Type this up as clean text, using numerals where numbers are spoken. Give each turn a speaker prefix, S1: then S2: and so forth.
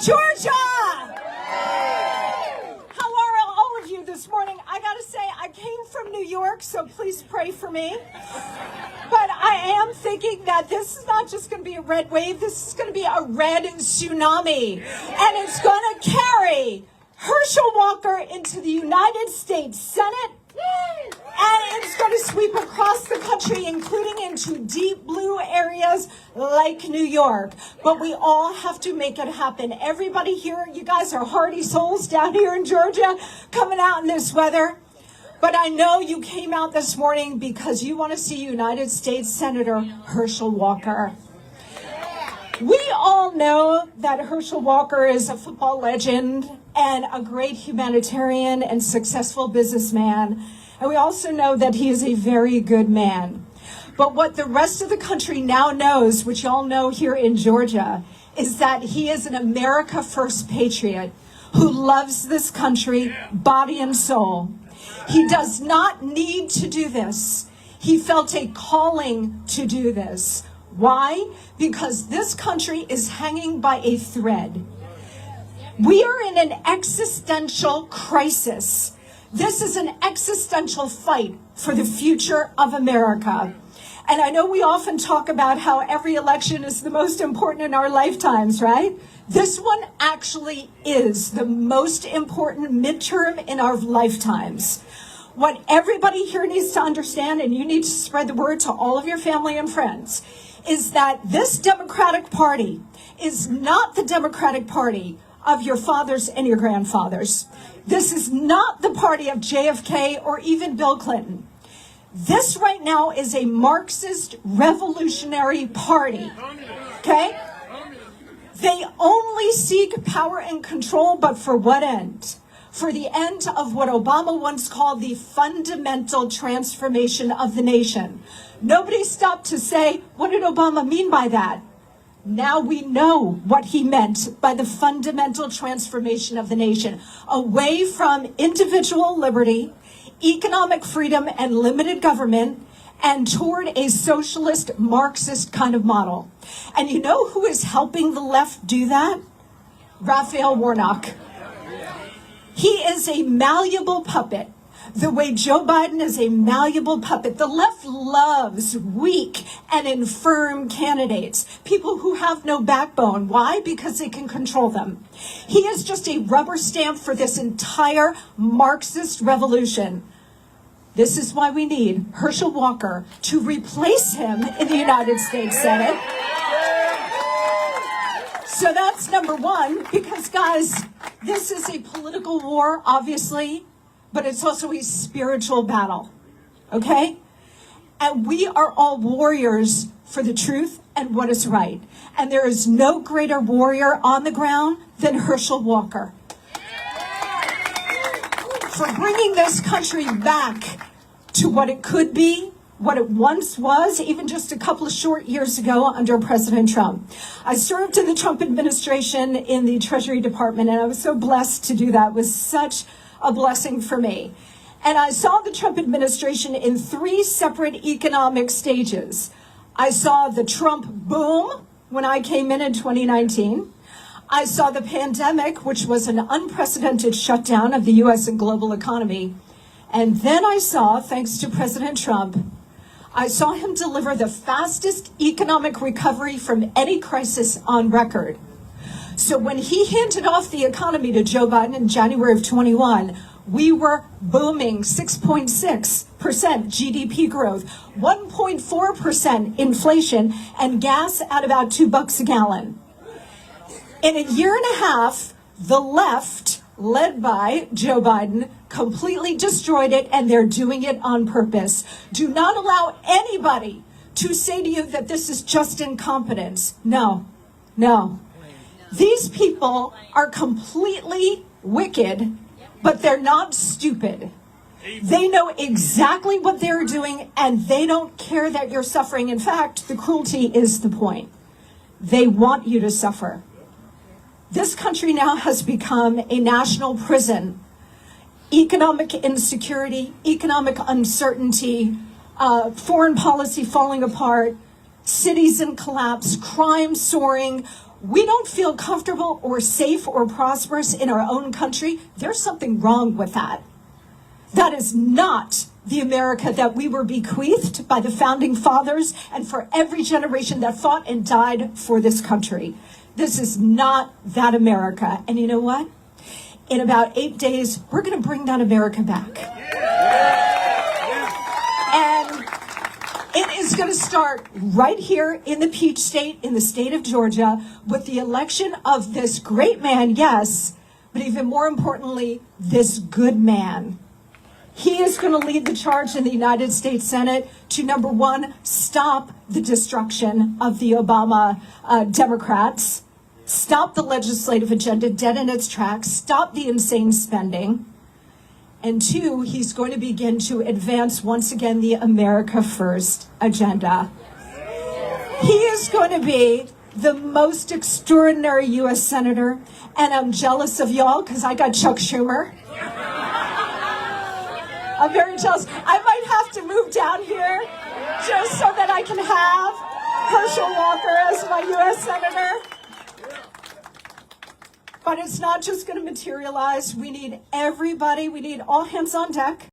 S1: Georgia! How are all of you this morning? I gotta say, I came from New York, so please pray for me. But I am thinking that this is not just going to be a red wave, this is going to be a red tsunami. And it's going to carry Herschel Walker into the United States Senate. And it's going to sweep across the country, including into deep blue areas like New York. But we all have to make it happen. Everybody here, you guys are hardy souls down here in Georgia, coming out in this weather. But I know you came out this morning because you want to see United States Senator Herschel Walker. We all know that Herschel Walker is a football legend and a great humanitarian and successful businessman. And we also know that he is a very good man. But what the rest of the country now knows, which y'all know here in Georgia, is that he is an America First patriot who loves this country, body and soul. He does not need to do this. He felt a calling to do this. Why? Because this country is hanging by a thread. We are in an existential crisis. This is an existential fight for the future of America. And I know we often talk about how every election is the most important in our lifetimes, right? This one actually is the most important midterm in our lifetimes. What everybody here needs to understand, and you need to spread the word to all of your family and friends, is that this Democratic Party is not the Democratic Party of your fathers and your grandfathers. This is not the party of JFK or even Bill Clinton. This right now is a Marxist revolutionary party, okay? They only seek power and control, but for what end? For the end of what Obama once called the fundamental transformation of the nation. Nobody stopped to say, what did Obama mean by that? Now we know what he meant by the fundamental transformation of the nation, away from individual liberty, economic freedom, and limited government, and toward a socialist Marxist kind of model. And you know who is helping the left do that? Raphael Warnock. He is a malleable puppet. The way Joe Biden is a malleable puppet. The left loves weak and infirm candidates, people who have no backbone. Why? Because they can control them. He is just a rubber stamp for this entire Marxist revolution. This is why we need Herschel Walker to replace him in the United States Senate. So that's number one, because guys, this is a political war, obviously, but it's also a spiritual battle, okay? And we are all warriors for the truth and what is right. And there is no greater warrior on the ground than Herschel Walker. For bringing this country back to what it could be, what it once was, even just a couple of short years ago under President Trump. I served in the Trump administration in the Treasury Department, and I was so blessed to do that. It was such a blessing for me. And I saw the Trump administration in three separate economic stages. I saw the Trump boom when I came in 2019. I saw the pandemic, which was an unprecedented shutdown of the U.S. and global economy. And then I saw, thanks to President Trump, I saw him deliver the fastest economic recovery from any crisis on record. So when he handed off the economy to Joe Biden in January of 21, we were booming 6.6% GDP growth, 1.4% inflation, and gas at about $2 a gallon. In a year and a half, the left, led by Joe Biden, completely destroyed it, and they're doing it on purpose. Do not allow anybody to say to you that this is just incompetence. No, no. These people are completely wicked, but they're not stupid. They know exactly what they're doing, and they don't care that you're suffering. In fact, the cruelty is the point. They want you to suffer. This country now has become a national prison. Economic insecurity, economic uncertainty, foreign policy falling apart, cities in collapse, crime soaring, we don't feel comfortable or safe or prosperous in our own country, there's something wrong with that. That is not the America that we were bequeathed by the founding fathers and for every generation that fought and died for this country. This is not that America. And you know what? In about 8 days, we're going to bring that America back. And it is going to start right here in the Peach State, in the state of Georgia, with the election of this great man, yes, but even more importantly, this good man. He is going to lead the charge in the United States Senate to, number one, stop the destruction of the Obama Democrats, stop the legislative agenda dead in its tracks, stop the insane spending, and two, he's going to begin to advance once again the America First agenda. He is going to be the most extraordinary U.S. Senator, and I'm jealous of y'all because I got Chuck Schumer. I'm very jealous. I might have to move down here just so that I can have Herschel Walker as my U.S. Senator. But it's not just going to materialize. We need everybody. We need all hands on deck.